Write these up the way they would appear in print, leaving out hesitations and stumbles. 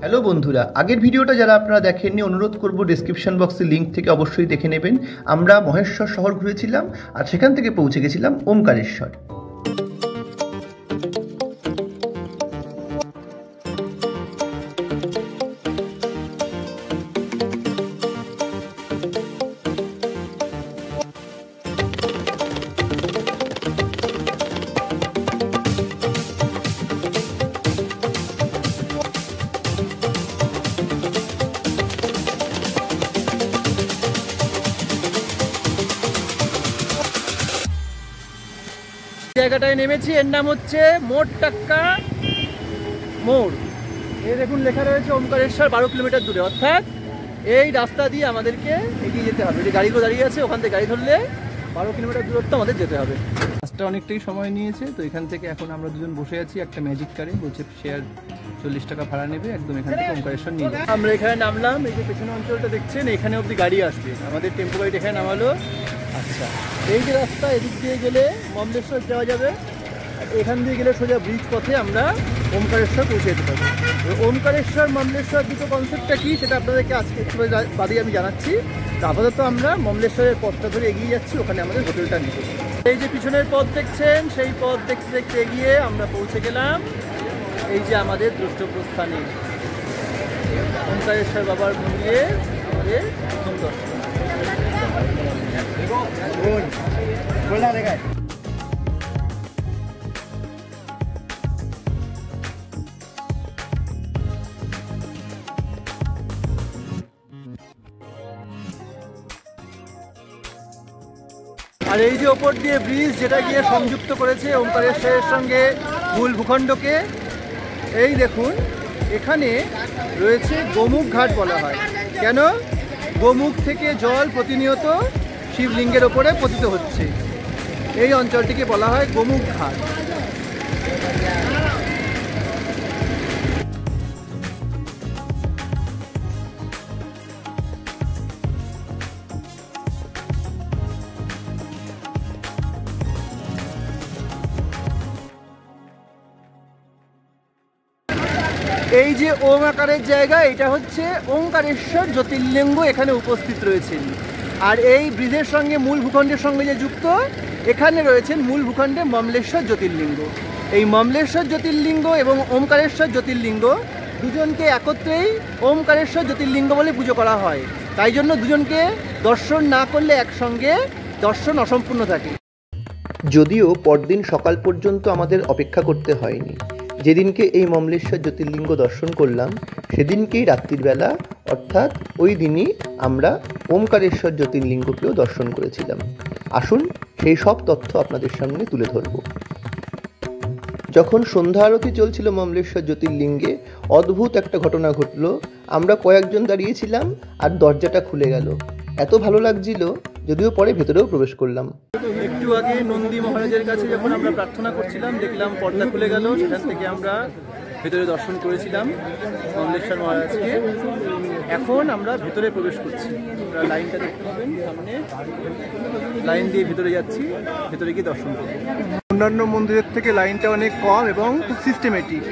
Hello বন্ধুরা, আগের ভিডিওটা যারা আপনারা দেখেননি অনুরোধ করব ডেসক্রিপশন বক্সে লিঙ্ক থেকে অবশ্যই দেখে নেবেন। আমরা মহেশ্বর শহর ঘুরেছিলাম আর সেখান থেকে পৌঁছে গেছিলাম ওমকারেশ্বর। জায়গাটায় নেমেছি, এর নাম হচ্ছে মোটটাক্কা মোড়। এই দেখুন লেখা রয়েছে ওমকারেশ্বর 12 কিলোমিটার দূরে, অর্থাৎ এই রাস্তা দিয়ে আমাদেরকে এগিয়ে যেতে হবে। যে গাড়িগুলো দাঁড়িয়ে আছে ওখান থেকে গাড়ি ধরলে 12 কিলোমিটার দূরত্ব আমাদের যেতে হবে। রাস্তা অনেকটাই সময় নিয়েছে, তো এখান থেকে এখন আমরা দুজন বসে আছি একটা ম্যাজিক কারে, বলছে শেয়ার 40 টাকা ভাড়া নেবে, একদম এখান থেকে ওমকারেশ্বর নিয়ে যাবে। আমরা এখানে নামলাম, এই যে পেছনে অঞ্চলটা দেখছেন এখানে অবধি গাড়ি আসবে, আমাদের টেম্পো গাড়ি এখানে নামালো। আচ্ছা, এই যে রাস্তা, এদিক দিয়ে গেলে মমলেশ্বর যাওয়া যাবে, এখান দিয়ে গেলে সোজা ব্রিজ পথে আমরা ওমকারেশ্বর পৌঁছে যেতে পারবো। ওমকারেশ্বর মমলেশ্বর দুটো কনসেপ্টটা কী সেটা আপনাদেরকে আজকে একটু বাদেই আমি জানাচ্ছি। আপাতত আমরা মমলেশ্বরের পথটা ধরে এগিয়ে যাচ্ছি, ওখানে আমাদের হোটেলটা নিব। এই যে পিছনের পথ দেখছেন, সেই পথ দেখতে দেখতে এগিয়ে আমরা পৌঁছে গেলাম এই যে আমাদের দ্রষ্টব্যস্থানে ওমকারেশ্বর বাবার মন্দিরে আমাদের প্রথম দর্শন। আর এই যে ওপর দিয়ে ব্রিজ যেটা গিয়ে সংযুক্ত করেছে ওমকারেশ্বরের সঙ্গে মূল ভূখণ্ডকে, এই দেখুন এখানে রয়েছে গোমুখ ঘাট বলা হয়। কেন? গোমুখ থেকে জল প্রতিনিয়ত শিবলিঙ্গের ওপরে পতিত হচ্ছে, এই অঞ্চলটিকে বলা হয় গোমুখ ঘাট। এই যে ওম আকারের জায়গা, এটা হচ্ছে ওমকারেশ্বর জ্যোতির্লিঙ্গ এখানে উপস্থিত রয়েছেন। আর এই ব্রিজের সঙ্গে মূল ভূখণ্ডের সঙ্গে যে যুক্ত, এখানে রয়েছেন মূল ভূখণ্ডে মমলেশ্বর জ্যোতির্লিঙ্গ। এই মমলেশ্বর জ্যোতির্লিঙ্গ এবং ওমকারেশ্বর জ্যোতির্লিঙ্গ দুজনকে একত্রেই ওমকারেশ্বর জ্যোতির্লিঙ্গ বলে পুজো করা হয়। তাই জন্য দুজনকে দর্শন না করলে একসঙ্গে দর্শন অসম্পূর্ণ থাকে। যদিও পরদিন সকাল পর্যন্ত আমাদের অপেক্ষা করতে হয়নি, যেদিনকে এই মমলেশ্বর জ্যোতির্লিঙ্গ দর্শন করলাম সেদিনকেই রাত্রির বেলা, অর্থাৎ ওই দিনই আমরা ওমকারেশ্বর জ্যোতির্লিঙ্গকেও দর্শন করেছিলাম। আসুন সেই সব তথ্য আপনাদের সামনে তুলে ধরব। যখন সন্ধ্যা আরতি চলছিল মমলেশ্বর জ্যোতির্লিঙ্গে, অদ্ভুত একটা ঘটনা ঘটল। আমরা কয়েকজন দাঁড়িয়েছিলাম আর দরজাটা খুলে গেল, এত ভালো লাগছিল, যদিও পরে ভেতরেও প্রবেশ করলাম। একটু আগে নন্দী মহারাজের কাছে যখন আমরা প্রার্থনা করছিলাম দেখলাম পর্দা খুলে গেল, সেখান থেকে আমরা ভেতরে দর্শন করেছিলাম মমলেশ্বর মহারাজকে। এখন আমরা ভেতরে প্রবেশ করছি, আমরা লাইনটা দেখতে পাবেন সামনে, লাইন দিয়ে ভেতরে যাচ্ছি, ভেতরে গিয়ে দর্শন করব। অন্যান্য মন্দিরের থেকে লাইনটা অনেক কম এবং খুব সিস্টেমেটিক।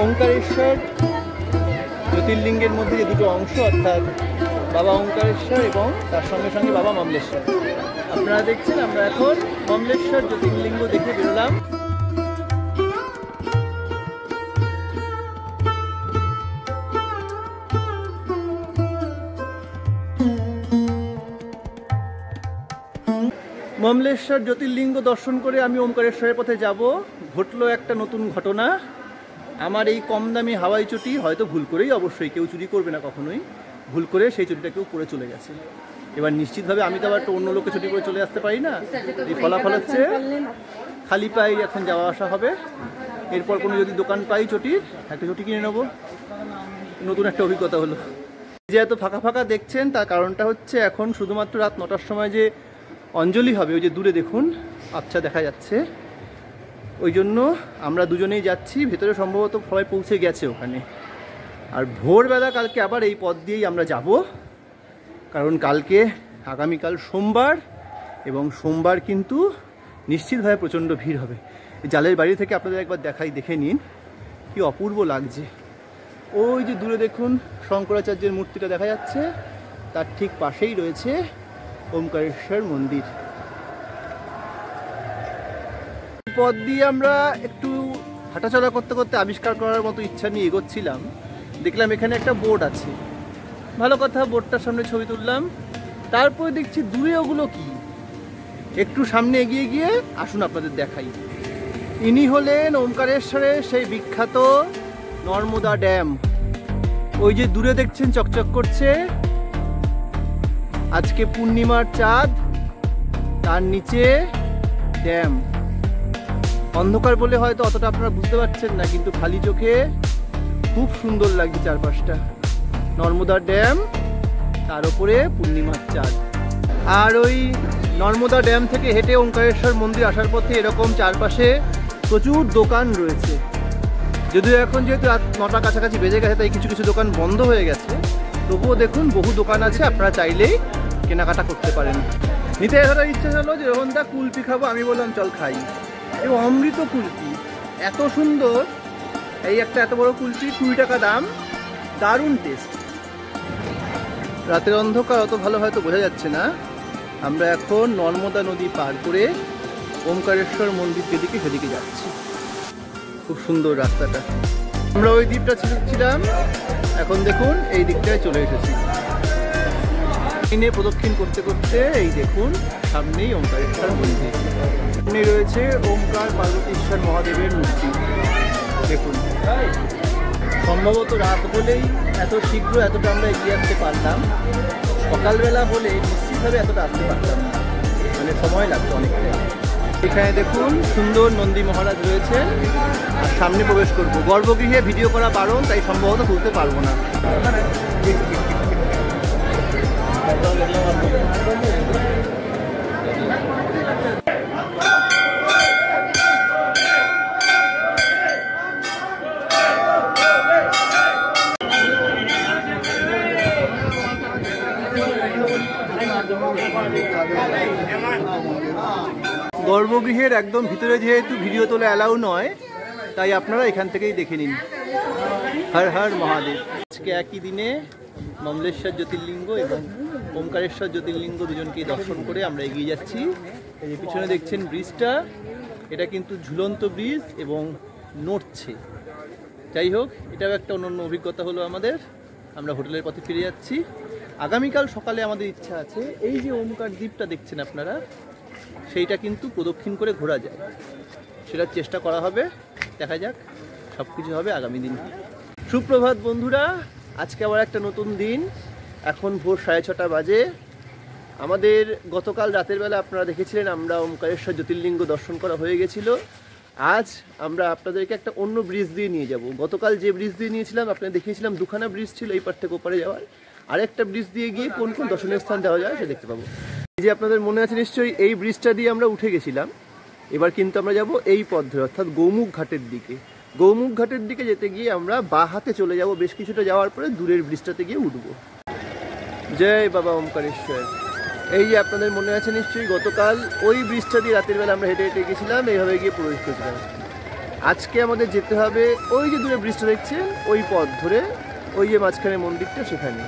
ওমকারেশ্বর জ্যোতির্লিঙ্গের মধ্যে যে দুটো অংশ, অর্থাৎ বাবা ওমকারেশ্বর এবং তার সঙ্গে সঙ্গে বাবা মমলেশ্বর, আপনারা দেখছেন আমরা এখন মমলেশ্বর জ্যোতির্লিঙ্গ দেখে বেরোলাম। মমলেশ্বর জ্যোতির্লিঙ্গ দর্শন করে আমি ওমকারেশ্বরের পথে যাব। ঘটলো একটা নতুন ঘটনা। আমার এই কম দামি হাওয়াই চটি হয়তো ভুল করেই, অবশ্যই কেউ চুরি করবে না কখনোই, ভুল করে সেই চটিটা কেউ পরে চলে গেছে। এবার নিশ্চিতভাবে আমি তো আবার একটা অন্য লোকে চটি পরে চলে আসতে পারি না। এই ফলাফল হচ্ছে খালি পায়ে এখন যাওয়া আসা হবে। এরপর কোনো যদি দোকান পাই চটির, একটা চটি কিনে নেবো, নতুন একটা অভিজ্ঞতা হলো। যে এত ফাঁকা ফাঁকা দেখছেন তার কারণটা হচ্ছে এখন শুধুমাত্র রাত 9টার সময় যে অঞ্জলি হবে, ওই যে দূরে দেখুন আচ্ছা দেখা যাচ্ছে, ওই জন্য আমরা দুজনেই যাচ্ছি, ভেতরে সম্ভবত সবাই পৌঁছে গেছে ওখানে। আর ভোরবেলা কালকে আবার এই পথ দিয়েই আমরা যাব, কারণ কালকে আগামীকাল সোমবার, এবং সোমবার কিন্তু নিশ্চিতভাবে প্রচণ্ড ভিড় হবে। জালের বাড়ি থেকে আপনাদের একবার দেখে নিন কি অপূর্ব লাগছে। ওই যে দূরে দেখুন শঙ্করাচার্যের মূর্তিটা দেখা যাচ্ছে, তার ঠিক পাশেই রয়েছে ওমকারেশ্বর মন্দির। পথ দিয়ে আমরা একটু হাঁটাচলা করতে করতে আবিষ্কার করার মতো ইচ্ছা নিয়ে এগোচ্ছিলাম, দেখলাম এখানে একটা বোর্ড আছে। ভালো কথা, বোর্ডটার সামনে ছবি তুললাম। তারপরে দেখছি দূরে ওগুলো কি, একটু সামনে এগিয়ে গিয়ে আসুন আপনাদের দেখাই। ইনি হলেন ওমকারেশ্বরের সেই বিখ্যাত নর্মদা ড্যাম। ওই যে দূরে দেখছেন চকচক করছে, আজকে পূর্ণিমার চাঁদ, তার নিচে ড্যাম। অন্ধকার বলে হয়তো অতটা আপনারা বুঝতে পারছেন না, কিন্তু খালি চোখে খুব সুন্দর লাগছে চারপাশটা। নর্মদা ড্যাম, তার উপরে পূর্ণিমার চাঁদ। আর ওই নর্মদা ড্যাম থেকে হেঁটে ওমকারেশ্বর মন্দির আসার পথে এরকম চারপাশে প্রচুর দোকান রয়েছে। যদিও এখন যেহেতু রাত 9টা কাছাকাছি বেজে গেছে, তাই কিছু কিছু দোকান বন্ধ হয়ে গেছে, তবুও দেখুন বহু দোকান আছে, আপনারা চাইলেই কেনাকাটা করতে পারেন। নিতে আসার ইচ্ছা হলো যে রোহনদা কুলপি খাবো, আমি বললাম চল খাই। এই অমৃত কুলপি এত সুন্দর, এই একটা এত বড় কুলপি 20 টাকা দাম, দারুণ টেস্ট। রাতের অন্ধকার অত ভালো হয়তো বোঝা যাচ্ছে না, আমরা এখন নর্মদা নদী পার করে ওমকারেশ্বর মন্দির যেদিকে সেদিকে যাচ্ছি। খুব সুন্দর রাস্তাটা। আমরা ওই দ্বীপটা ছিলাম, এখন দেখুন এই দিকটায় চলে এসেছি। প্রদক্ষিণ করতে করতে এই দেখুন সামনেই ওমকারেশ্বর মন্দির, সামনে রয়েছে ওমকার পার্বতীশ্বর মহাদেবের মূর্তি। দেখুন সম্ভবত রাত বলেই এত শীঘ্র এতটা আমরা এগিয়ে আসতে পারলাম, সকালবেলা হলে নিশ্চিতভাবে এতটা আসতে পারতাম না, মানে সময় লাগতো অনেকটা। এখানে দেখুন সুন্দর নন্দী মহারাজ রয়েছে, আর সামনে প্রবেশ করবো। গর্ভগৃহে ভিডিও করা বারণ, তাই সম্ভবত তুলতে পারবো না। গর্ভগৃহের একদম ভিতরে যেহেতু ভিডিও তোলা অ্যালাউ নয়, তাই আপনারা এখান থেকেই দেখে নিন। হর হর মহাদেব। আজকে একই দিনে মমলেশ্বর জ্যোতির্লিঙ্গ এবং ওমকারেশ্বর জ্যোতির্লিঙ্গ দুজনকেই দর্শন করে আমরা এগিয়ে যাচ্ছি। এই যে পিছনে দেখছেন ব্রিজটা, এটা কিন্তু ঝুলন্ত ব্রিজ এবং নড়ছে। যাই হোক, এটাও একটা অনন্য অভিজ্ঞতা হলো আমাদের। আমরা হোটেলের পথে ফিরে যাচ্ছি। আগামীকাল সকালে আমাদের ইচ্ছা আছে এই যে ওমকার দ্বীপটা দেখছেন আপনারা, সেইটা কিন্তু প্রদক্ষিণ করে ঘোরা যায়, সেটার চেষ্টা করা হবে। দেখা যাক, সব কিছু হবে আগামী দিন। সুপ্রভাত বন্ধুরা, আজকে আবার একটা নতুন দিন। এখন ভোর 6:30 বাজে। আমাদের গতকাল রাতের বেলা আপনারা দেখেছিলেন আমরা ওমকারেশ্বর জ্যোতির্লিঙ্গ দর্শন করা হয়ে গেছিল। আজ আমরা আপনাদেরকে একটা অন্য ব্রিজ দিয়ে নিয়ে যাব। গতকাল যে ব্রিজ দিয়ে নিয়েছিলাম আপনাদের দেখিয়েছিলাম, দুখানা ব্রিজ ছিল এই পার থেকে ওপারে যাওয়ার। আরেকটা ব্রিজ দিয়ে গিয়ে কোন কোন দর্শনীয় স্থান যাওয়া যায় সে দেখতে পাবো। এই যে আপনাদের মনে আছে নিশ্চয়ই, এই ব্রিজটা দিয়ে আমরা উঠে গেছিলাম। এবার কিন্তু আমরা যাব এই পথ ধরে, অর্থাৎ গৌমুখ ঘাটের দিকে। গৌমুখ ঘাটের দিকে যেতে গিয়ে আমরা বাঁ হাতে চলে যাব, বেশ কিছুটা যাওয়ার পরে দূরের ব্রিজটাতে গিয়ে উঠবো। জয় বাবা ওমকারেশ্বর। এই যে আপনাদের মনে আছে নিশ্চয়ই, গতকাল ওই ব্রিজটা দিয়ে রাতের বেলা আমরা হেঁটে হেঁটে গেছিলাম, এইভাবে গিয়ে প্রবেশ করেছিলাম। আজকে আমাদের যেতে হবে ওই যে দূরে ব্রিজটা দেখছেন, ওই পথ ধরে, ওই যে মাঝখানে মন্দিরটা সেখানে।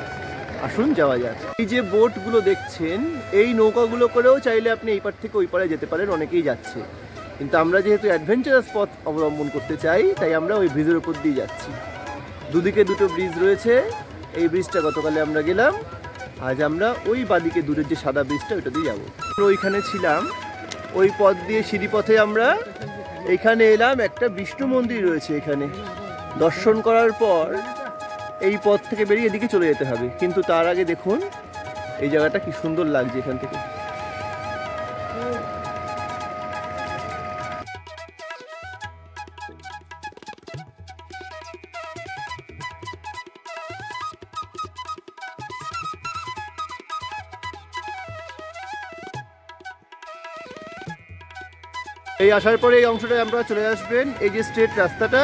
আসুন যাওয়া যাক। এই যে বোটগুলো দেখছেন, এই নৌকাগুলো করেও চাইলে আপনি এই পার থেকে ওই পারে যেতে পারেন, অনেকেই যাচ্ছে। কিন্তু আমরা যেহেতু অ্যাডভেঞ্চারাস পথ অবলম্বন করতে চাই, তাই আমরা ওই ব্রিজের উপর দিয়ে যাচ্ছি। দুদিকে দুটো ব্রিজ রয়েছে। এই ব্রিজটা গতকালে আমরা গেলাম, আজ আমরা ওই বাদিকে দূরের যে সাদা ব্রিজটা ওইটা দিয়ে যাবো। ওইখানে ছিলাম, ওই পথ দিয়ে সিঁড়ি পথে আমরা এইখানে এলাম। একটা বিষ্ণু মন্দির রয়েছে এখানে। দর্শন করার পর এই পথ থেকে বেরিয়ে এদিকে চলে যেতে হবে, কিন্তু তার আগে দেখুন এই জায়গাটা কি সুন্দর লাগছে এখান থেকে। এই আসার পরে এই অংশটায় আমরা চলে আসবেন, এই যে স্ট্রেট রাস্তাটা,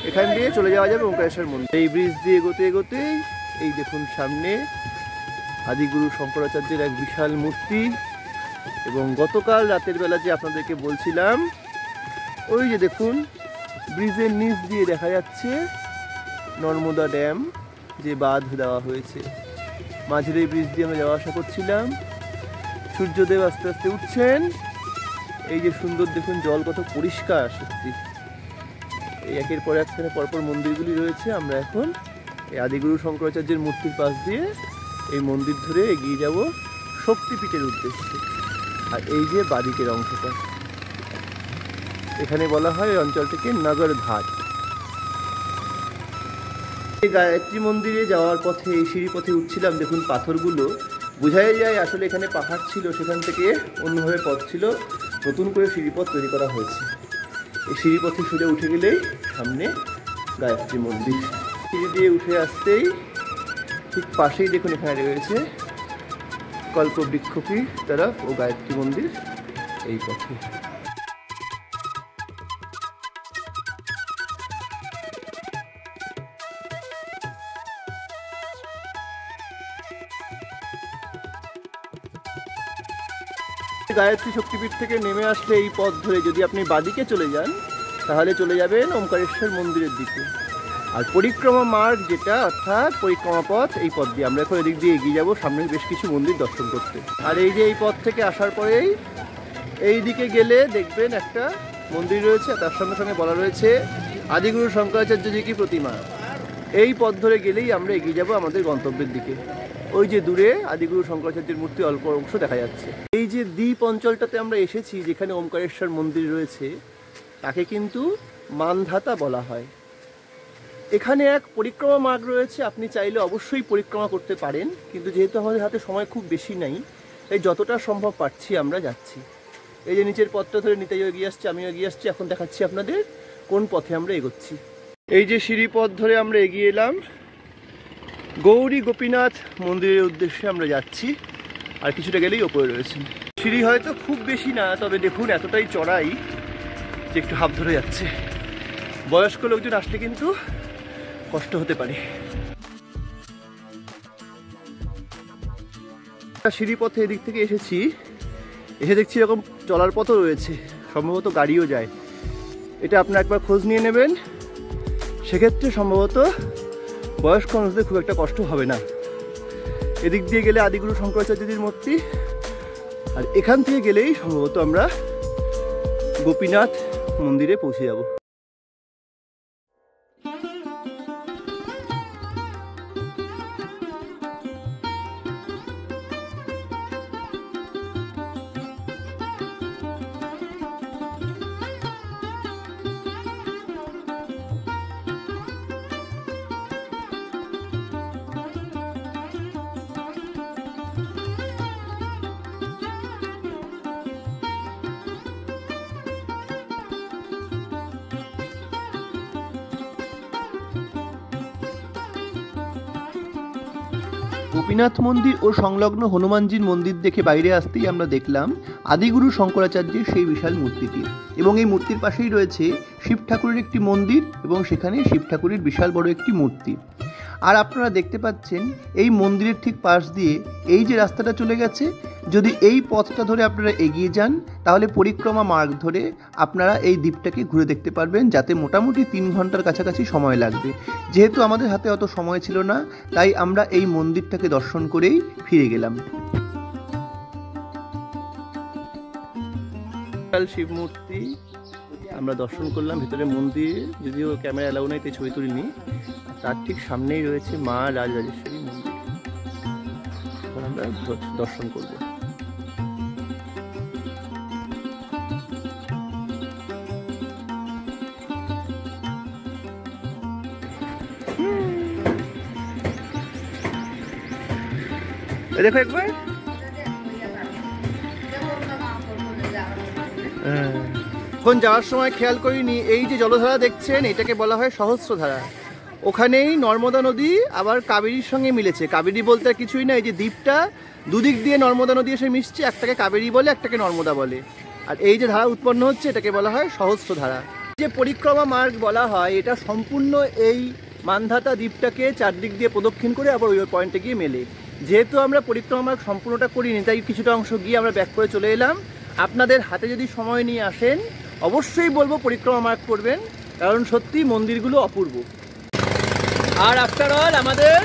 এখান দিয়ে চলে যাওয়া যাবে ওমকারেশ্বর মন্দির। এই ব্রিজ দিয়ে এগোতে এগোতে এই দেখুন সামনে আদিগুরু শঙ্করাচার্যের এক বিশাল মূর্তি। এবং গতকাল রাতের বেলা যে আপনাদেরকে বলছিলাম, ওই যে দেখুন ব্রিজের নিচ দিয়ে দেখা যাচ্ছে নর্মদা ড্যাম, যে বাঁধ দেওয়া হয়েছে। মাঝের এই ব্রিজ দিয়ে আমরা যাওয়া আসা করছিলাম। সূর্যদেব আস্তে আস্তে উঠছেন। এই যে সুন্দর দেখুন জল কত পরিষ্কার সত্যি। এই একের পর একখানে পরপর মন্দিরগুলি রয়েছে। আমরা এখন এই আদিগুরু শঙ্করাচার্যের মূর্তির পাশ দিয়ে এই মন্দির ধরে এগিয়ে যাব শক্তিপীঠের উদ্দেশ্যে। আর এই যে বাদিকের অংশটা, এখানে বলা হয় এই অঞ্চলটিকে নগরঘাট। এই গায়ত্রী মন্দিরে যাওয়ার পথে এই সিঁড়ি পথে উঠছিলাম, দেখুন পাথরগুলো বোঝাই যায় আসলে এখানে পাহাড় ছিল, সেখান থেকে অন্যভাবে পথ ছিল, নতুন করে সিঁড়িপথ তৈরি করা হয়েছে। এই সিঁড়িপথে সোজা উঠে গেলেই সামনে গায়ত্রী মন্দির। সিঁড়ি দিয়ে উঠে আসতেই ঠিক পাশেই দেখুন এখানে রয়েছে কল্পবৃক্ষকি তরফ ও গায়ত্রী মন্দির। এই পথে গায়ত্রী শক্তিপীঠ থেকে নেমে আসলে এই পথ ধরে যদি আপনি বাদিকে চলে যান, তাহলে চলে যাবেন ওমকারেশ্বর মন্দিরের দিকে। আর পরিক্রমা মার্গ যেটা, অর্থাৎ পরিক্রমা পথ, এই পথ দিয়ে আমরা এখন এদিক দিয়ে এগিয়ে যাবো সামনে বেশ কিছু মন্দির দর্শন করতে। আর এই যে এই পথ থেকে আসার পরেই এই দিকে গেলে দেখবেন একটা মন্দির রয়েছে, তার সঙ্গে সঙ্গে বলা রয়েছে আদিগুরু শঙ্করাচার্যজি কি প্রতিমা। এই পথ ধরে গেলেই আমরা এগিয়ে যাব আমাদের গন্তব্যের দিকে। ওই যে দূরে আদিগুরু শঙ্করাচার্যের মূর্তি অল্প অংশ দেখা যাচ্ছে। এই যে দ্বীপ অঞ্চলটাতে আমরা এসেছি, যেখানে ওমকারেশ্বর মন্দির রয়েছে, তাকে কিন্তু মানধাতা বলা হয়। এখানে এক পরিক্রমা মার্গ রয়েছে, আপনি চাইলে অবশ্যই পরিক্রমা করতে পারেন, কিন্তু যেহেতু আমাদের হাতে সময় খুব বেশি নাই, তাই যতটা সম্ভব পারছি আমরা যাচ্ছি। এই যে নিচের পথটা ধরে নিতেই এগিয়ে আসছে, আমিও এগিয়ে আসছি। এখন দেখাচ্ছি আপনাদের কোন পথে আমরা এগোচ্ছি। এই যে সিঁড়ি পথ ধরে আমরা এগিয়ে এলাম, গৌরী গোপীনাথ মন্দিরের উদ্দেশ্যে আমরা যাচ্ছি। আর কিছুটা গেলেই ওপরে রয়েছে সিঁড়ি। হয়তো খুব বেশি না, তবে দেখুন এতটাই চড়াই যে একটু হাত ধরে যাচ্ছে। বয়স্ক লোকজন আসলে কিন্তু কষ্ট হতে পারে। সিঁড়ি পথে এদিক থেকে এসেছি, এসে দেখছি এরকম চলার পথও রয়েছে, সম্ভবত গাড়িও যায়। এটা আপনারা একবার খোঁজ নিয়ে নেবেন, সেক্ষেত্রে সম্ভবত বয়স্ক মানুষদের খুব একটা কষ্ট হবে না। এদিক দিয়ে গেলে আদিগুরু শঙ্করাচার্যজির মূর্তি, আর এখান থেকে গেলেই সম্ভবত আমরা গোপীনাথ মন্দিরে পৌঁছে যাব। গোপীনাথ মন্দির ও সংলগ্ন হনুমানজির মন্দির দেখে বাইরে আসতেই আমরা দেখলাম আদিগুরু শঙ্করাচার্যের সেই বিশাল মূর্তিটি, এবং এই মূর্তির পাশেই রয়েছে শিব ঠাকুরের একটি মন্দির, এবং সেখানে শিব ঠাকুরের বিশাল বড় একটি মূর্তি। আর আপনারা দেখতে পাচ্ছেন এই মন্দিরের ঠিক পাশ দিয়ে এই যে রাস্তাটা চলে গেছে, যদি এই পথটা ধরে আপনারা এগিয়ে যান, তাহলে পরিক্রমা মার্গ ধরে আপনারা এই দ্বীপটাকে ঘুরে দেখতে পারবেন, যাতে মোটামুটি 3 ঘন্টার কাছাকাছি সময় লাগবে। যেহেতু আমাদের হাতে অত সময় ছিল না, তাই আমরা এই মন্দিরটাকে দর্শন করেই ফিরে গেলাম। শিব মূর্তি আমরা দর্শন করলাম ভেতরে মন্দির, যদিও ক্যামেরা অ্যালাউ নাই তাই ছবি তুলিনি। তার ঠিক সামনেই রয়েছে মা রাজরাজেশ্বরী মন্দির, আমরা দর্শন করব। দেখো একবার, এখন যাওয়ার সময় খেয়াল করিনি, এই যে জলধারা দেখছেন এটাকে বলা হয় সহস্রধারা। ওখানেই নর্মদা নদী আবার কাবেরীর সঙ্গে মিলেছে। কাবেরী বলতে কিছুই না, এই যে দ্বীপটা দুদিক দিয়ে নর্মদা নদী এসে মিশছে, একটাকে কাবেরী বলে, একটাকে নর্মদা বলে। আর এই যে ধারা উৎপন্ন হচ্ছে এটাকে বলা হয় সহস্র ধারা। যে পরিক্রমা মার্গ বলা হয় এটা সম্পূর্ণ এই মান্ধাতা দ্বীপটাকে চারদিক দিয়ে প্রদক্ষিণ করে আবার ওই পয়েন্টে গিয়ে মেলে। যেহেতু আমরা পরিক্রমা মার্গ সম্পূর্ণটা করিনি তাই কিছুটা অংশ গিয়ে আমরা ব্যাক করে চলে এলাম। আপনাদের হাতে যদি সময় নিয়ে আসেন অবশ্যই বলবো পরিক্রমা মার্গ করবেন, কারণ সত্যি মন্দিরগুলো অপূর্ব। আর আফটার অল আমাদের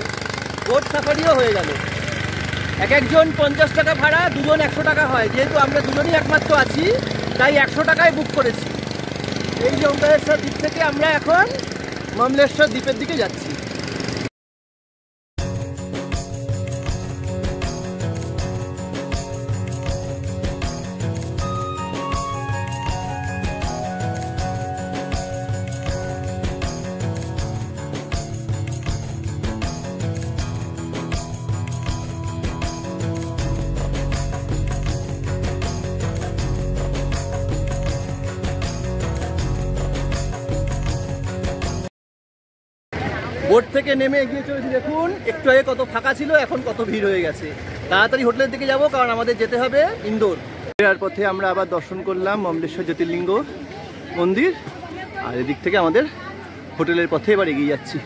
বোট সাফারিও হয়ে গেল। এক একজন 50 টাকা ভাড়া, দুজন 100 টাকা হয়। যেহেতু আমরা দুজনই একমাত্র আছি তাই 100 টাকায় বুক করেছি। এই যে ওমকারেশ্বর দ্বীপ থেকে আমরা এখন মমলেশ্বর দ্বীপের দিকে যাচ্ছি। বোট থেকে নেমে এগিয়ে চলেছি, দেখুন একটু আগে কত ফাঁকা ছিল, এখন কত ভিড় হয়ে গেছে। তাড়াতাড়ি হোটেলের দিকে যাব, কারণ আমাদের যেতে হবে ইন্দোর। ফেরার পথে আমরা আবার দর্শন করলাম মমলেশ্বর জ্যোতির্লিঙ্গ মন্দির, আর এদিক থেকে আমাদের হোটেলের পথে এবার এগিয়ে যাচ্ছি।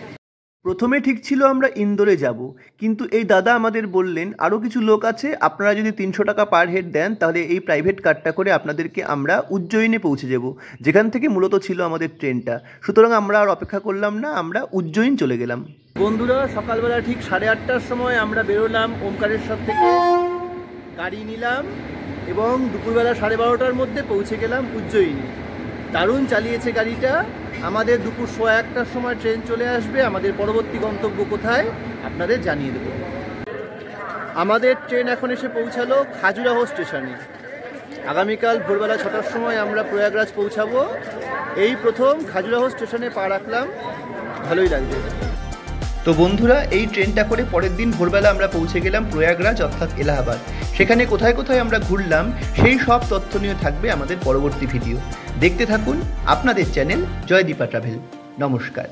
প্রথমে ঠিক ছিল আমরা ইন্দোরে যাব, কিন্তু এই দাদা আমাদের বললেন আরও কিছু লোক আছে, আপনারা যদি 300 টাকা পার হেড দেন তাহলে এই প্রাইভেট কারটা করে আপনাদেরকে আমরা উজ্জয়িনে পৌঁছে যাব, যেখান থেকে মূলত ছিল আমাদের ট্রেনটা। সুতরাং আমরা আর অপেক্ষা করলাম না, আমরা উজ্জয়িন চলে গেলাম। বন্ধুরা, সকালবেলা ঠিক 8:30টার সময় আমরা বেরোলাম ওমকারেশ্বর থেকে, গাড়ি নিলাম এবং দুপুরবেলা 12:30টার মধ্যে পৌঁছে গেলাম উজ্জয়িনী। দারুণ চালিয়েছে গাড়িটা। আমাদের দুপুর 1:15টার সময় ট্রেন চলে আসবে, আমাদের পরবর্তী গন্তব্য কোথায় আপনাদের জানিয়ে দেব। আমাদের ট্রেন এখন এসে পৌঁছালো খাজুরাহো স্টেশনে। আগামীকাল ভোরবেলা 6টার সময় আমরা প্রয়াগরাজ পৌঁছাবো। এই প্রথম খাজুরাহো স্টেশনে পা রাখলাম, ভালোই লাগবে। তো বন্ধুরা, এই ট্রেনটা করে পরের দিন ভোরবেলা আমরা পৌঁছে গেলাম প্রয়াগরাজ অর্থাৎ এলাহাবাদ। সেখানে কোথায় কোথায় আমরা ঘুরলাম সেই সব তথ্য নিয়ে থাকবে আমাদের পরবর্তী ভিডিও। দেখতে থাকুন আপনাদের চ্যানেল জয়দীপা ট্রাভেল। নমস্কার।